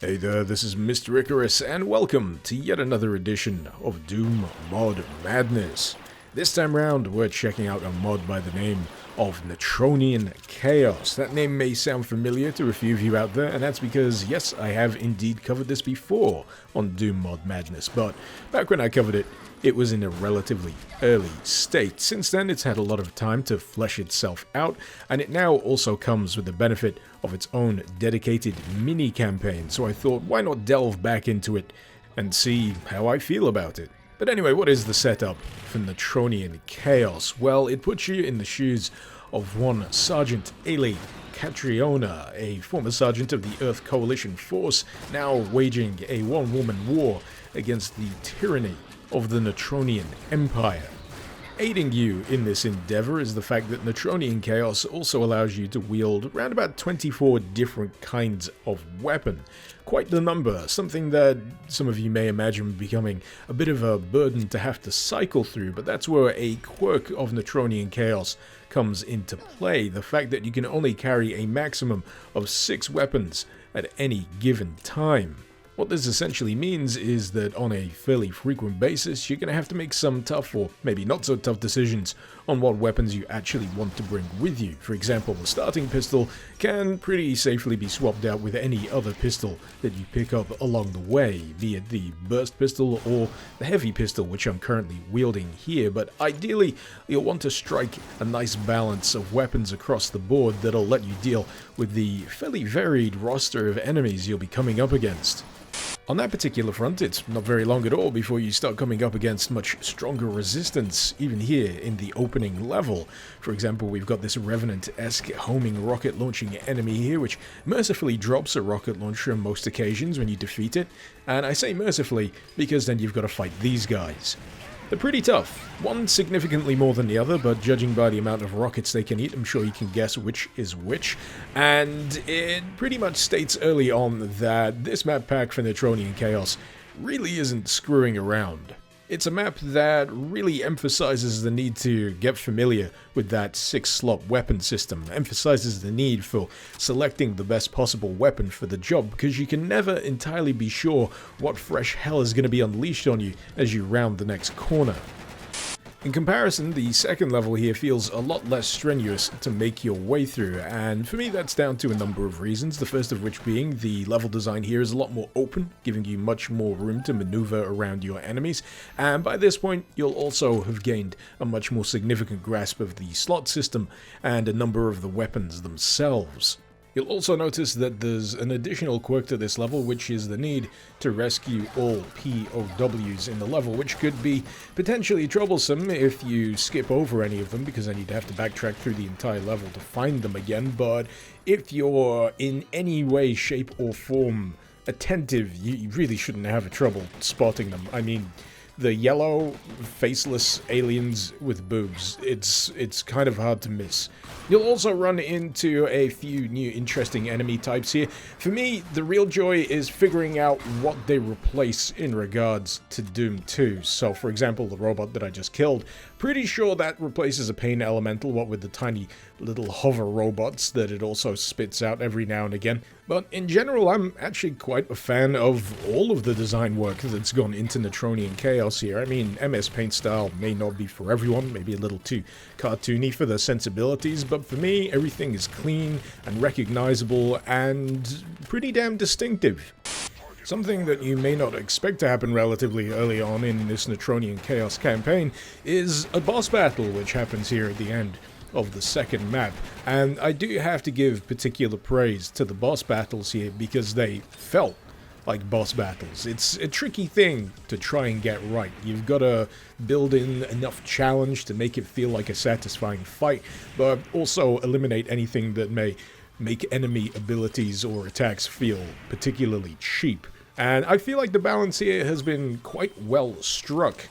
Hey there, this is Mr. Icarus, and welcome to yet another edition of Doom Mod Madness. This time round, we're checking out a mod by the name of Netronian Chaos. That name may sound familiar to a few of you out there, and that's because, yes, I have indeed covered this before on Doom Mod Madness, but back when I covered it, it was in a relatively early state. Since then, it's had a lot of time to flesh itself out, and it now also comes with the benefit of its own dedicated mini-campaign, so I thought, why not delve back into it and see how I feel about it. But anyway, what is the setup for Netronian Chaos? Well, it puts you in the shoes of one Sergeant Ailey Catriona, a former sergeant of the Earth Coalition force, now waging a one-woman war against the tyranny of the Netronian Empire. Aiding you in this endeavor is the fact that Netronian Chaos also allows you to wield around about 24 different kinds of weapon. Quite the number, something that some of you may imagine becoming a bit of a burden to have to cycle through, but that's where a quirk of Netronian Chaos comes into play. The fact that you can only carry a maximum of 6 weapons at any given time. What this essentially means is that on a fairly frequent basis, you're going to have to make some tough or maybe not so tough decisions on what weapons you actually want to bring with you. For example, the starting pistol can pretty safely be swapped out with any other pistol that you pick up along the way, be it the burst pistol or the heavy pistol, which I'm currently wielding here, but ideally you'll want to strike a nice balance of weapons across the board that'll let you deal with the fairly varied roster of enemies you'll be coming up against. On that particular front, it's not very long at all before you start coming up against much stronger resistance, even here in the opening level. For example, we've got this Revenant-esque homing rocket launching enemy here, which mercifully drops a rocket launcher on most occasions when you defeat it. And I say mercifully because then you've got to fight these guys. They're pretty tough, one significantly more than the other, but judging by the amount of rockets they can eat, I'm sure you can guess which is which. And it pretty much states early on that this map pack for Netronian Chaos really isn't screwing around. It's a map that really emphasizes the need to get familiar with that 6-slot weapon system, emphasizes the need for selecting the best possible weapon for the job, because you can never entirely be sure what fresh hell is going to be unleashed on you as you round the next corner. In comparison, the second level here feels a lot less strenuous to make your way through, and for me that's down to a number of reasons, the first of which being the level design here is a lot more open, giving you much more room to maneuver around your enemies, and by this point you'll also have gained a much more significant grasp of the slot system and a number of the weapons themselves. You'll also notice that there's an additional quirk to this level, which is the need to rescue all POWs in the level, which could be potentially troublesome if you skip over any of them, because then you'd have to backtrack through the entire level to find them again, but if you're in any way, shape, or form attentive, you really shouldn't have trouble spotting them. I mean, the yellow, faceless aliens with boobs, it's kind of hard to miss. You'll also run into a few new interesting enemy types here. For me, the real joy is figuring out what they replace in regards to Doom 2. So, for example, the robot that I just killed, pretty sure that replaces a pain elemental, what with the tiny little hover robots that it also spits out every now and again. But in general, I'm actually quite a fan of all of the design work that's gone into Netronian Chaos here. I mean, MS Paint style may not be for everyone, maybe a little too cartoony for the sensibilities, but for me, everything is clean and recognizable and pretty damn distinctive. Something that you may not expect to happen relatively early on in this Netronian Chaos campaign is a boss battle, which happens here at the end of the second map, and I do have to give particular praise to the boss battles here because they felt like boss battles. It's a tricky thing to try and get right. You've got to build in enough challenge to make it feel like a satisfying fight, but also eliminate anything that may make enemy abilities or attacks feel particularly cheap. And I feel like the balance here has been quite well struck.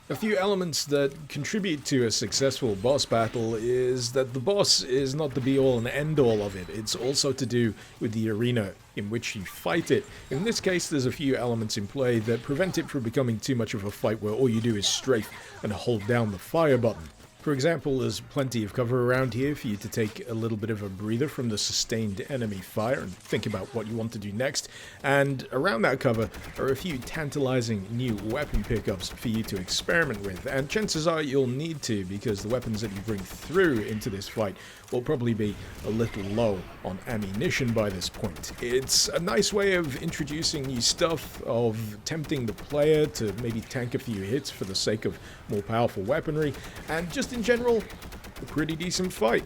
A few elements that contribute to a successful boss battle is that the boss is not the be-all and end-all of it. It's also to do with the arena in which you fight it. In this case, there's a few elements in play that prevent it from becoming too much of a fight where all you do is strafe and hold down the fire button. For example, there's plenty of cover around here for you to take a little bit of a breather from the sustained enemy fire and think about what you want to do next. And around that cover are a few tantalizing new weapon pickups for you to experiment with. And chances are you'll need to, because the weapons that you bring through into this fight will probably be a little low on ammunition by this point. It's a nice way of introducing new stuff, of tempting the player to maybe tank a few hits for the sake of more powerful weaponry, and just in general, a pretty decent fight.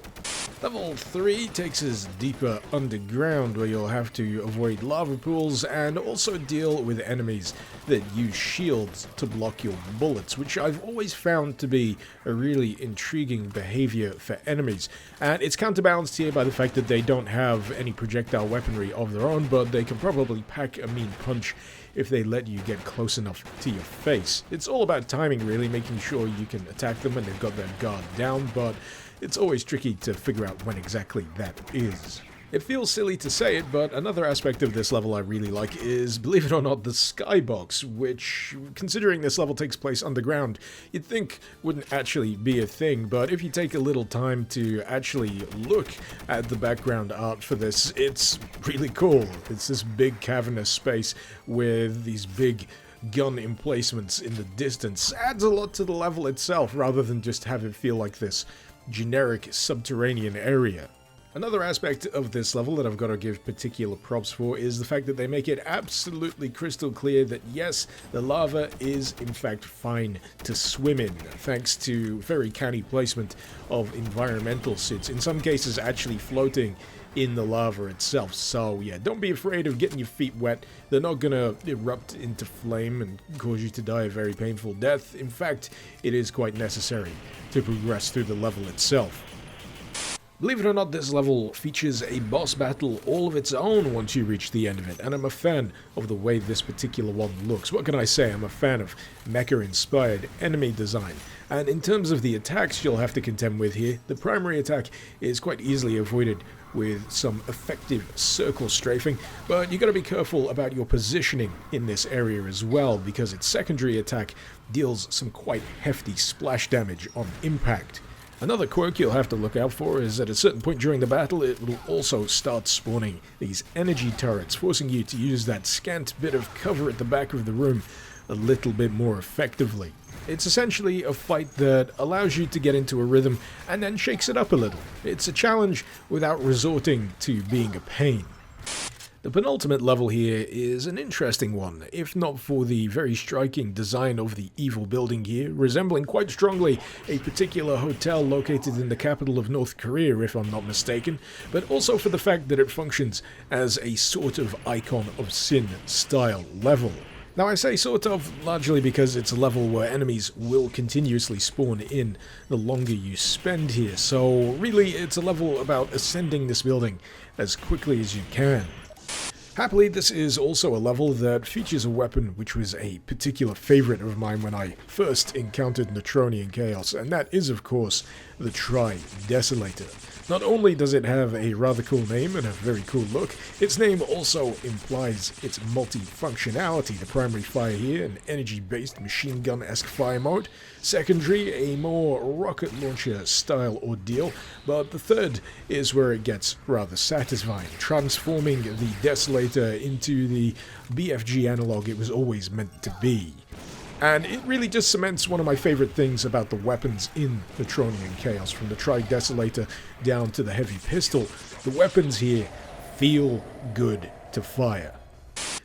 Level 3 takes us deeper underground, where you'll have to avoid lava pools and also deal with enemies that use shields to block your bullets, which I've always found to be a really intriguing behavior for enemies. And it's counterbalanced here by the fact that they don't have any projectile weaponry of their own, but they can probably pack a mean punch if they let you get close enough to your face. It's all about timing, really, making sure you can attack them and they've got their guard down, but it's always tricky to figure out when exactly that is. It feels silly to say it, but another aspect of this level I really like is, believe it or not, the skybox, which, considering this level takes place underground, you'd think wouldn't actually be a thing, but if you take a little time to actually look at the background art for this, it's really cool. It's this big cavernous space with these big gun emplacements in the distance. Adds a lot to the level itself, rather than just have it feel like this generic subterranean area. Another aspect of this level that I've got to give particular props for is the fact that they make it absolutely crystal clear that yes, the lava is in fact fine to swim in, thanks to very canny placement of environmental suits, in some cases actually floating in the lava itself. So yeah, don't be afraid of getting your feet wet. They're not gonna erupt into flame and cause you to die a very painful death. In fact, it is quite necessary to progress through the level itself. Believe it or not, this level features a boss battle all of its own once you reach the end of it, and I'm a fan of the way this particular one looks. What can I say? I'm a fan of mecha-inspired enemy design. And in terms of the attacks you'll have to contend with here, the primary attack is quite easily avoided with some effective circle strafing, but you gotta be careful about your positioning in this area as well, because its secondary attack deals some quite hefty splash damage on impact. Another quirk you'll have to look out for is at a certain point during the battle it will also start spawning these energy turrets, forcing you to use that scant bit of cover at the back of the room a little bit more effectively. It's essentially a fight that allows you to get into a rhythm and then shakes it up a little. It's a challenge without resorting to being a pain. The penultimate level here is an interesting one, if not for the very striking design of the evil building here, resembling quite strongly a particular hotel located in the capital of North Korea, if I'm not mistaken, but also for the fact that it functions as a sort of Icon of Sin style level. Now I say sort of largely because it's a level where enemies will continuously spawn in the longer you spend here, so really it's a level about ascending this building as quickly as you can. Happily, this is also a level that features a weapon which was a particular favorite of mine when I first encountered Netronian Chaos, and that is, of course, the Tri-Desolator. Not only does it have a rather cool name and a very cool look, its name also implies its multi-functionality. The primary fire here, an energy-based machine gun-esque fire mode. Secondary, a more rocket launcher style ordeal. But the third is where it gets rather satisfying, transforming the Desolator into the BFG analog it was always meant to be. And it really just cements one of my favorite things about the weapons in Netronian Chaos, from the Tri-Desolator down to the heavy pistol. The weapons here feel good to fire.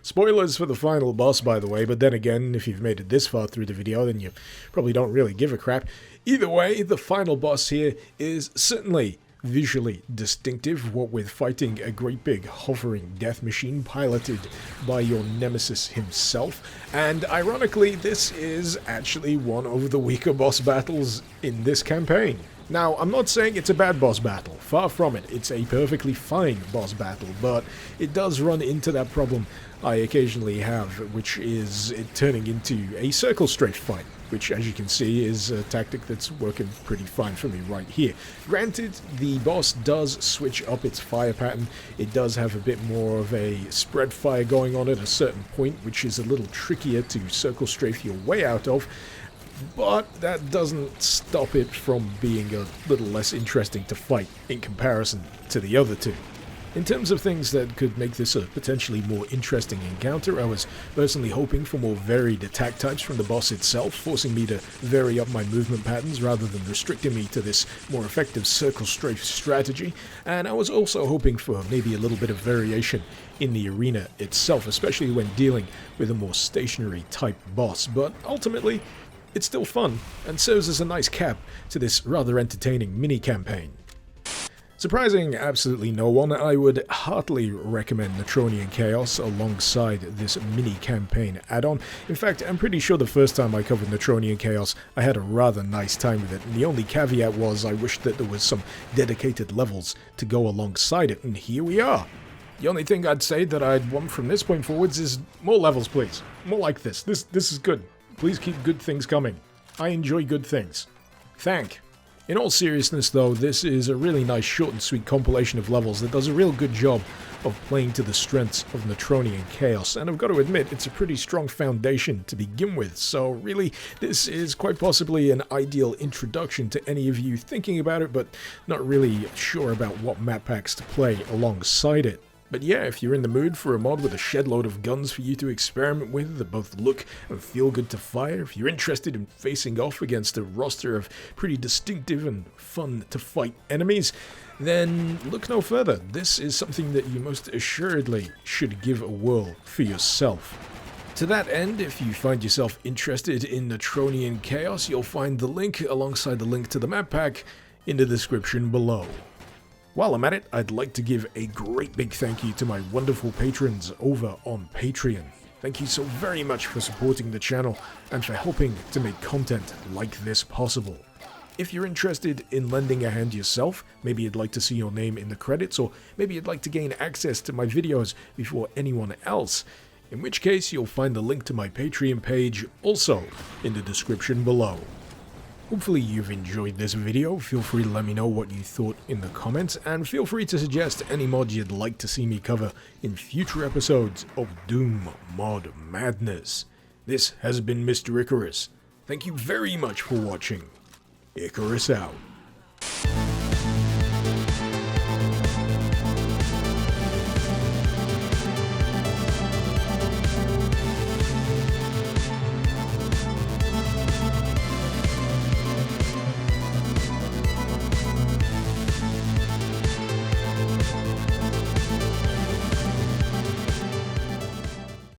Spoilers for the final boss, by the way, but then again, if you've made it this far through the video, then you probably don't really give a crap. Either way, the final boss here is certainly visually distinctive, what with fighting a great big hovering death machine piloted by your nemesis himself, and ironically this is actually one of the weaker boss battles in this campaign. Now, I'm not saying it's a bad boss battle, far from it, it's a perfectly fine boss battle, but it does run into that problem I occasionally have, which is it turning into a circle strafe fight, which, as you can see, is a tactic that's working pretty fine for me right here. Granted, the boss does switch up its fire pattern. It does have a bit more of a spread fire going on at a certain point, which is a little trickier to circle strafe your way out of. but that doesn't stop it from being a little less interesting to fight in comparison to the other two. In terms of things that could make this a potentially more interesting encounter, I was personally hoping for more varied attack types from the boss itself, forcing me to vary up my movement patterns rather than restricting me to this more effective circle strafe strategy, and I was also hoping for maybe a little bit of variation in the arena itself, especially when dealing with a more stationary type boss, but ultimately, it's still fun, and serves as a nice cap to this rather entertaining mini-campaign. Surprising absolutely no one, I would heartily recommend Netronian Chaos alongside this mini-campaign add-on. In fact, I'm pretty sure the first time I covered Netronian Chaos, I had a rather nice time with it, and the only caveat was I wished that there was some dedicated levels to go alongside it, and here we are. The only thing I'd say that I'd want from this point forwards is more levels, please. More like this. This is good. Please keep good things coming. I enjoy good things. Thank. In all seriousness though, this is a really nice short and sweet compilation of levels that does a real good job of playing to the strengths of Netronian Chaos, and I've got to admit, it's a pretty strong foundation to begin with, so really, this is quite possibly an ideal introduction to any of you thinking about it, but not really sure about what map packs to play alongside it. But yeah, if you're in the mood for a mod with a shed load of guns for you to experiment with that both look and feel good to fire, if you're interested in facing off against a roster of pretty distinctive and fun to fight enemies, then look no further. This is something that you most assuredly should give a whirl for yourself. To that end, if you find yourself interested in Netronian Chaos, you'll find the link alongside the link to the map pack in the description below. While I'm at it, I'd like to give a great big thank you to my wonderful patrons over on Patreon. Thank you so very much for supporting the channel and for helping to make content like this possible. If you're interested in lending a hand yourself, maybe you'd like to see your name in the credits, or maybe you'd like to gain access to my videos before anyone else, in which case you'll find the link to my Patreon page also in the description below. Hopefully you've enjoyed this video. Feel free to let me know what you thought in the comments, and feel free to suggest any mod you'd like to see me cover in future episodes of Doom Mod Madness. This has been Mr. Icarus. Thank you very much for watching. Icarus out.